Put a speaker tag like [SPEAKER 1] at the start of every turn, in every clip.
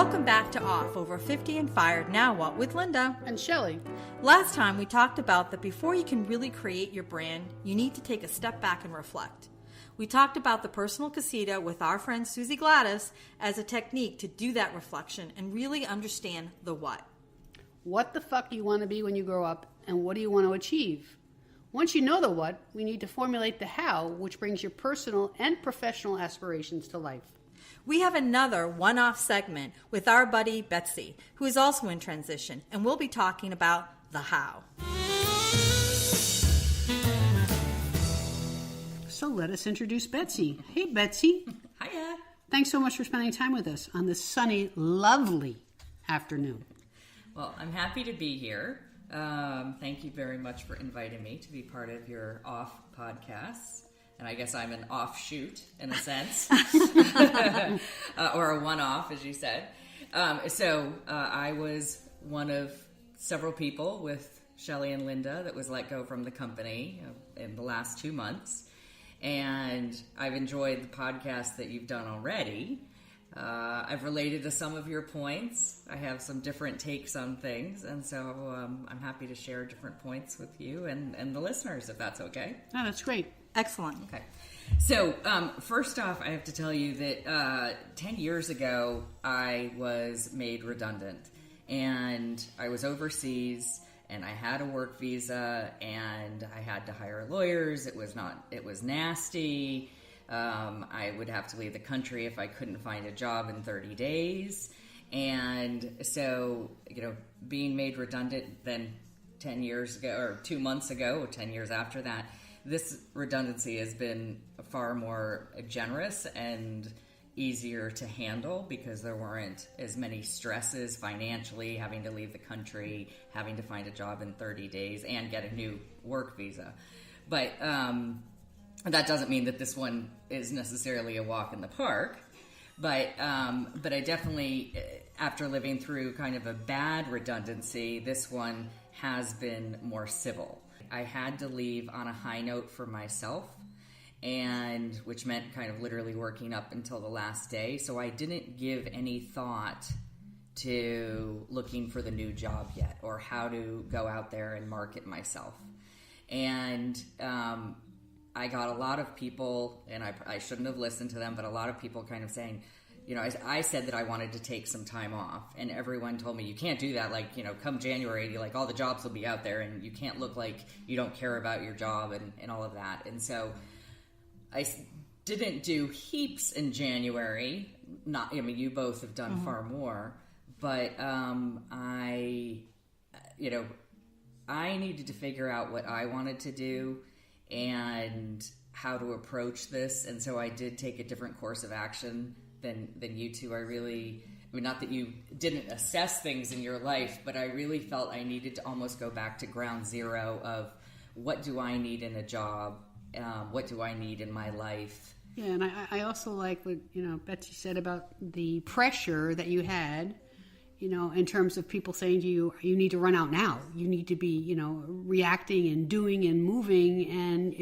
[SPEAKER 1] Welcome back to Off, Over 50 and Fired, Now What, with Linda
[SPEAKER 2] and Shelley.
[SPEAKER 1] Last time we talked about that before you can really create your brand, you need to take a step back and reflect. We talked about the personal casita with our friend Susie Gladys as a technique to do that reflection and really understand the what.
[SPEAKER 2] What the fuck do you want to be when you grow up, and what do you want to achieve? Once you know the what, we need to formulate the how, which brings your personal and professional aspirations to life.
[SPEAKER 1] We have another one-off segment with our buddy Betsy, who is also in transition, and we'll be talking about the how.
[SPEAKER 2] So let us introduce Betsy. Hey, Betsy.
[SPEAKER 1] Hiya.
[SPEAKER 2] Thanks so much for spending time with us on this sunny, lovely afternoon.
[SPEAKER 3] Well, I'm happy to be here. Thank you very much for inviting me to be part of your Off podcasts. And I guess I'm an offshoot, in a sense, or a one-off, as you said. I was one of several people with Shelley and Linda that was let go from the company in the last 2 months. And I've enjoyed the podcast that you've done already. I've related to some of your points. I have some different takes on things. And so I'm happy to share different points with you and the listeners, if that's okay.
[SPEAKER 2] Oh, that's great.
[SPEAKER 1] Excellent.
[SPEAKER 3] Okay. So, first off, I have to tell you that 10 years ago, I was made redundant. And I was overseas, and I had a work visa, and I had to hire lawyers. It was nasty. I would have to leave the country if I couldn't find a job in 30 days. And so, being made redundant then 10 years ago, or 2 months ago, or 10 years after that, this redundancy has been far more generous and easier to handle because there weren't as many stresses financially, having to leave the country, having to find a job in 30 days, and get a new work visa. But that doesn't mean that this one is necessarily a walk in the park. But I definitely, after living through kind of a bad redundancy, this one has been more civil. I had to leave on a high note for myself, and which meant kind of literally working up until the last day. So I didn't give any thought to looking for the new job yet or how to go out there and market myself. And I got a lot of people, and I shouldn't have listened to them, but a lot of people kind of saying, I said that I wanted to take some time off, and everyone told me, you can't do that. Come January, all the jobs will be out there, and you can't look like you don't care about your job and all of that. And so I didn't do heaps in January. You both have done far more, but I needed to figure out what I wanted to do and how to approach this. And so I did take a different course of action than you two. Not that you didn't assess things in your life, but I really felt I needed to almost go back to ground zero of what do I need in a job? What do I need in my life?
[SPEAKER 2] Yeah, and I also like what, Betsy said about the pressure that you had, in terms of people saying to you, you need to run out now. You need to be, reacting and doing and moving. And,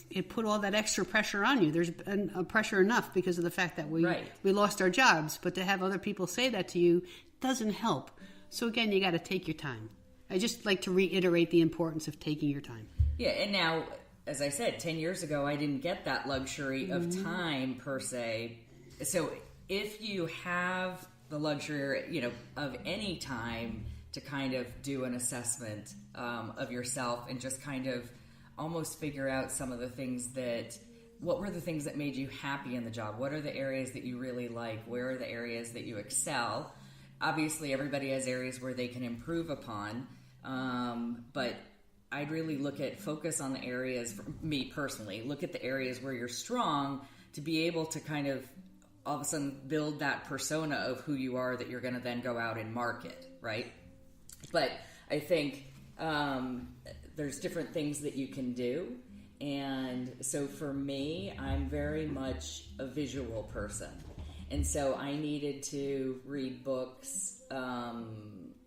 [SPEAKER 2] it put all that extra pressure on you. There's been a pressure enough because of the fact that we lost our jobs. But to have other people say that to you doesn't help. So, again, you got to take your time. I just like to reiterate the importance of taking your time.
[SPEAKER 3] Yeah, and now, as I said, 10 years ago, I didn't get that luxury of time, per se. So if you have the luxury, of any time to kind of do an assessment of yourself and just kind of almost figure out some of the things what were the things that made you happy in the job? What are the areas that you really like? Where are the areas that you excel? Obviously, everybody has areas where they can improve upon, but I'd really focus on the areas, for me personally, look at the areas where you're strong to be able to kind of all of a sudden build that persona of who you are that you're going to then go out and market, right? But I think there's different things that you can do. And so for me, I'm very much a visual person. And so I needed to read books,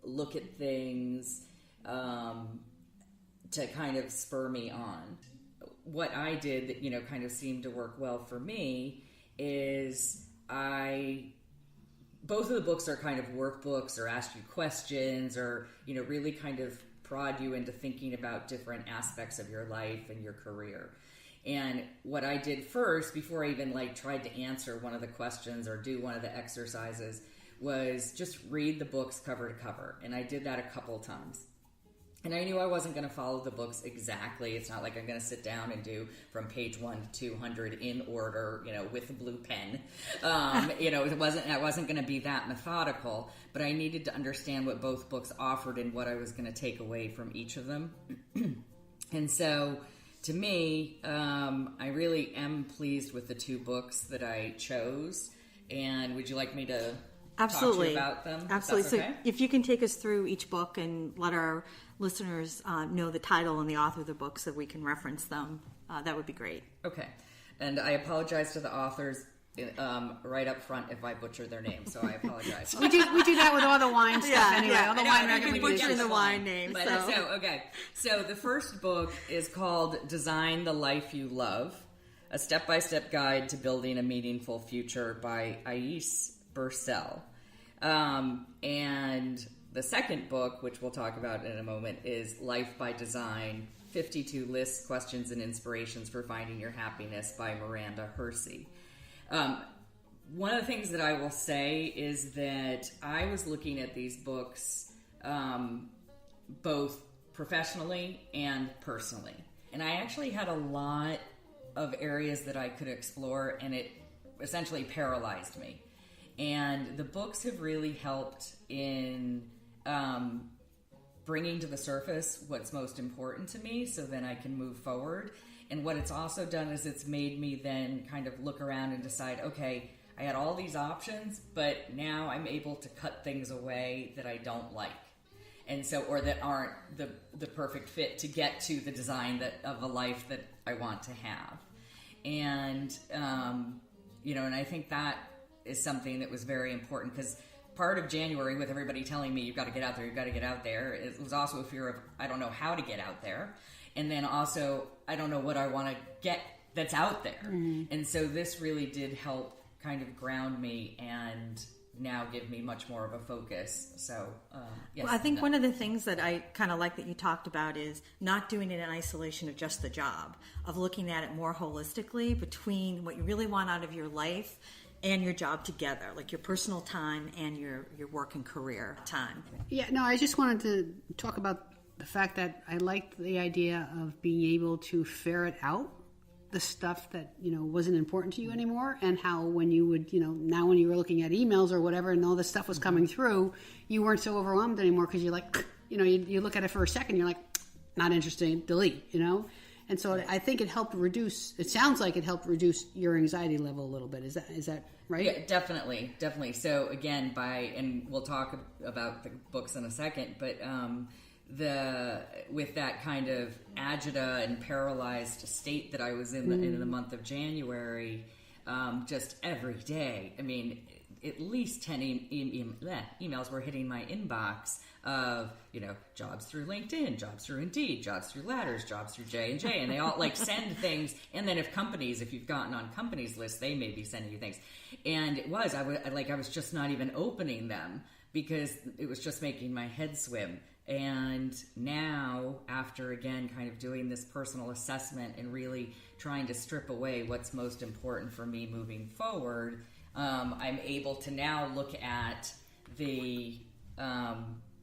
[SPEAKER 3] look at things, to kind of spur me on. What I did that, kind of seemed to work well for me is I both of the books are kind of workbooks or ask you questions or, really kind of prod you into thinking about different aspects of your life and your career. And what I did first, before I even tried to answer one of the questions or do one of the exercises, was just read the books cover to cover. And I did that a couple of times. And I knew I wasn't going to follow the books exactly. It's not like I'm going to sit down and do from page 1 to 200 in order, with a blue pen. I wasn't going to be that methodical, but I needed to understand what both books offered and what I was going to take away from each of them. And so, to me, I really am pleased with the 2 books that I chose. And would you like me to
[SPEAKER 1] Absolutely.
[SPEAKER 3] talk to you about them?
[SPEAKER 1] Absolutely.
[SPEAKER 3] Okay?
[SPEAKER 1] So if you can take us through each book and let our listeners know the title and the author of the book so we can reference them, that would be great.
[SPEAKER 3] Okay. And I apologize to the authors right up front if I butcher their name, so I apologize.
[SPEAKER 2] we do that with all the wine stuff anyway. All the wine recommendations.
[SPEAKER 1] Butchering the wine name.
[SPEAKER 3] So the first book is called Design the Life You Love, a step-by-step guide to building a meaningful future by Ayse Birsel. And the second book, which we'll talk about in a moment, is Life by Design, 52 Lists, Questions, and Inspirations for Finding Your Happiness by Miranda Hersey. One of the things that I will say is that I was looking at these books both professionally and personally. And I actually had a lot of areas that I could explore, and it essentially paralyzed me. And the books have really helped in bringing to the surface what's most important to me so then I can move forward. And what it's also done is it's made me then kind of look around and decide, okay, I had all these options, but now I'm able to cut things away that I don't like. And so, or that aren't the perfect fit to get to the design of a life that I want to have. And, and I think that is something that was very important because part of January with everybody telling me you've got to get out there, it was also a fear of I don't know how to get out there. And then also I don't know what I want to get that's out there. Mm-hmm. And so this really did help kind of ground me and now give me much more of a focus. So, yes.
[SPEAKER 1] Well, I think one of the things that I kind of like that you talked about is not doing it in isolation of just the job, of looking at it more holistically between what you really want out of your life and your job together, like your personal time and your work and career time.
[SPEAKER 2] Yeah, no, I just wanted to talk about the fact that I liked the idea of being able to ferret out the stuff that, wasn't important to you anymore, and how when you would, now when you were looking at emails or whatever and all this stuff was coming through, you weren't so overwhelmed anymore because you're like, you look at it for a second, you're like, not interested, delete, And so I think it sounds like it helped reduce your anxiety level a little bit. Is that right?
[SPEAKER 3] Yeah, definitely. So again, and we'll talk about the books in a second, but with that kind of agita and paralyzed state that I was in in the month of January, just every day, I mean, at least 10 emails were hitting my inbox of, jobs through LinkedIn, jobs through Indeed, jobs through Ladders, jobs through J&J, and they all send things. And then if you've gotten on companies' lists, they may be sending you things. And I was just not even opening them because it was just making my head swim. And now, after again kind of doing this personal assessment and really trying to strip away what's most important for me moving forward, I'm able to now look at the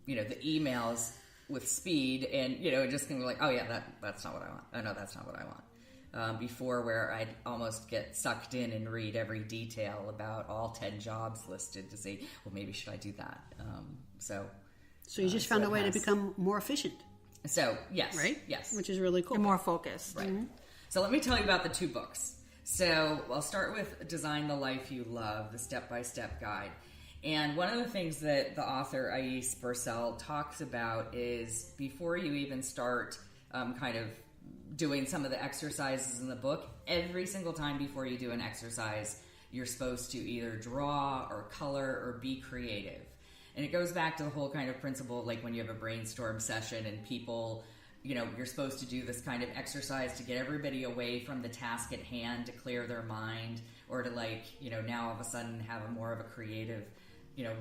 [SPEAKER 3] the emails with speed and just kind of like, oh yeah, that's not what I want. Oh no, that's not what I want. Before, where I'd almost get sucked in and read every detail about all 10 jobs listed to see, well, maybe should I do that?
[SPEAKER 2] So you just found a way to become more efficient.
[SPEAKER 3] So, yes.
[SPEAKER 2] Right?
[SPEAKER 3] Yes.
[SPEAKER 2] Which is really cool.
[SPEAKER 1] And more focused.
[SPEAKER 3] Right. Mm-hmm. So let me tell you about the 2 books. So I'll start with Design the Life You Love, the step-by-step guide. And one of the things that the author, Ayse Birsel, talks about is before you even start kind of doing some of the exercises in the book, every single time before you do an exercise, you're supposed to either draw or color or be creative. And it goes back to the whole kind of principle, like when you have a brainstorm session and people, you're supposed to do this kind of exercise to get everybody away from the task at hand, to clear their mind, or to now all of a sudden have a more of a creative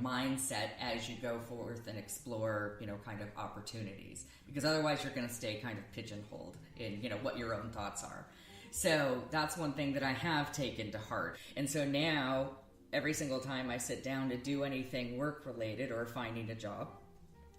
[SPEAKER 3] mindset as you go forth and explore, kind of opportunities, because otherwise you're going to stay kind of pigeonholed in, what your own thoughts are. So that's one thing that I have taken to heart. And so now every single time I sit down to do anything work related or finding a job,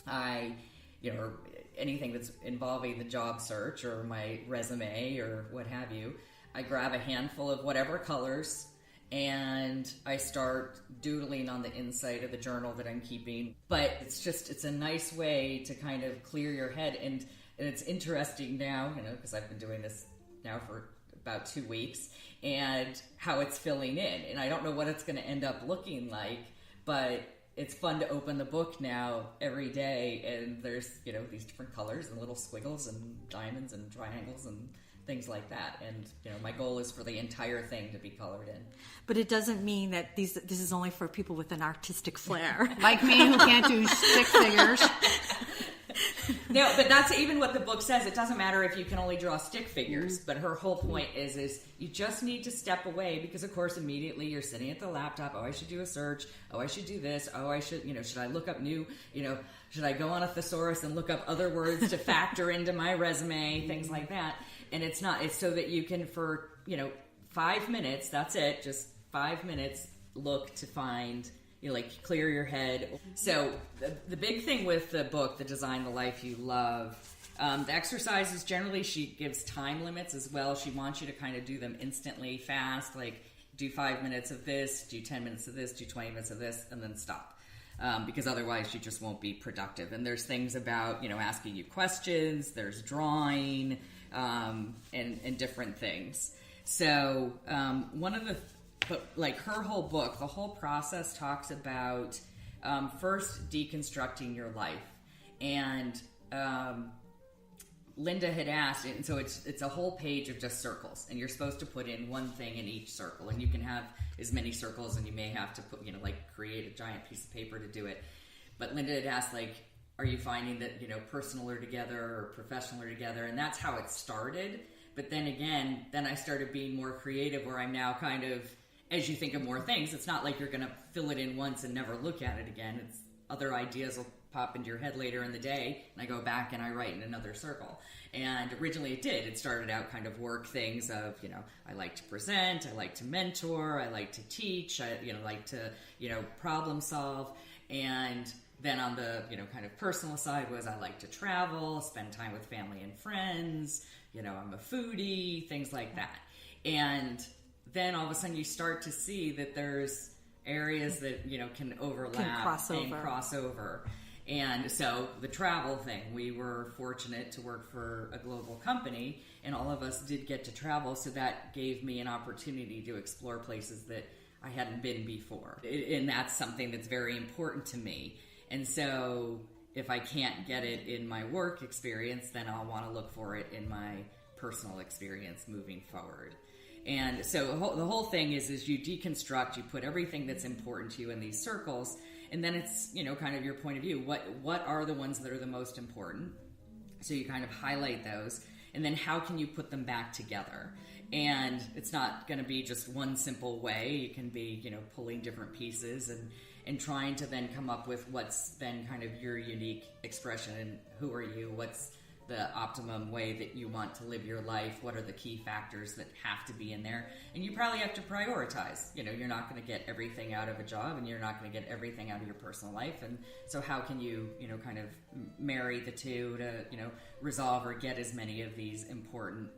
[SPEAKER 3] or anything that's involving the job search or my resume or what have you, I grab a handful of whatever colors and I start doodling on the inside of the journal that I'm keeping. But it's a nice way to kind of clear your head. And it's interesting now, because I've been doing this now for about 2 weeks, and how it's filling in. And I don't know what it's going to end up looking like, but it's fun to open the book now every day, and there's, these different colors and little squiggles and diamonds and triangles and things like that. And, my goal is for the entire thing to be colored in.
[SPEAKER 1] But it doesn't mean that this is only for people with an artistic flair.
[SPEAKER 2] Like me, who can't do stick figures.
[SPEAKER 3] No, but that's even what the book says. It doesn't matter if you can only draw stick figures, but her whole point is you just need to step away, because of course immediately you're sitting at the laptop. Oh, I should do a search. Oh, I should do this. Oh, I should, should I look up new, should I go on a thesaurus and look up other words to factor into my resume, things like that. And it's so that you can, for, 5 minutes, that's it, just 5 minutes, look to find, clear your head. So the big thing with the book, The Design the Life You Love, the exercises, generally she gives time limits as well. She wants you to kind of do them instantly, fast, like do 5 minutes of this, do 10 minutes of this, do 20 minutes of this, and then stop. Because otherwise you just won't be productive. And there's things about, asking you questions, there's drawing, and different things. So but her whole book, the whole process talks about first deconstructing your life. And Linda had asked, and so it's a whole page of just circles, and you're supposed to put in one thing in each circle, and you can have as many circles, and you may have to put, create a giant piece of paper to do it. But Linda had asked, are you finding that, personal are together or professional are together? And that's how it started. But then again, I started being more creative, where I'm now kind of, as you think of more things, it's not like you're going to fill it in once and never look at it again. It's other ideas will pop into your head later in the day, and I go back and I write in another circle. And originally it did. It started out kind of work things of, I like to present, I like to mentor, I like to teach, I like to, problem solve. And then on the, kind of personal side was I like to travel, spend time with family and friends, I'm a foodie, things like that. And then all of a sudden you start to see that there's areas that, can overlap and cross over. And so the travel thing, we were fortunate to work for a global company, and all of us did get to travel. So that gave me an opportunity to explore places that I hadn't been before. And that's something that's very important to me. And so if I can't get it in my work experience, then I'll want to look for it in my personal experience moving forward. And so the whole thing is you deconstruct, you put everything that's important to you in these circles, and then it's, kind of your point of view. What are the ones that are the most important? So you kind of highlight those, and then how can you put them back together? And it's not going to be just one simple way. It can be, pulling different pieces and trying to then come up with what's then kind of your unique expression, and who are you? What's the optimum way that you want to live your life? What are the key factors that have to be in there? And you probably have to prioritize. You're not going to get everything out of a job, and you're not going to get everything out of your personal life. And so how can you, kind of marry the two to, resolve or get as many of these important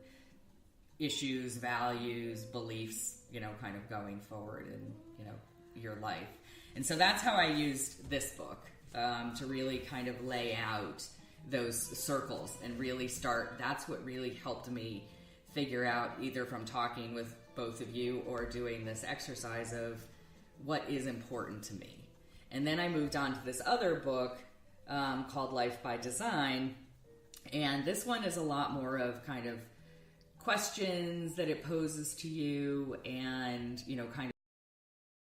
[SPEAKER 3] issues, values, beliefs, kind of going forward in, your life. And so that's how I used this book to really kind of lay out those circles and really start. That's what really helped me figure out, either from talking with both of you or doing this exercise, of what is important to me. And then I moved on to this other book called Life by Design. And this one is a lot more of kind of questions that it poses to you, and, kind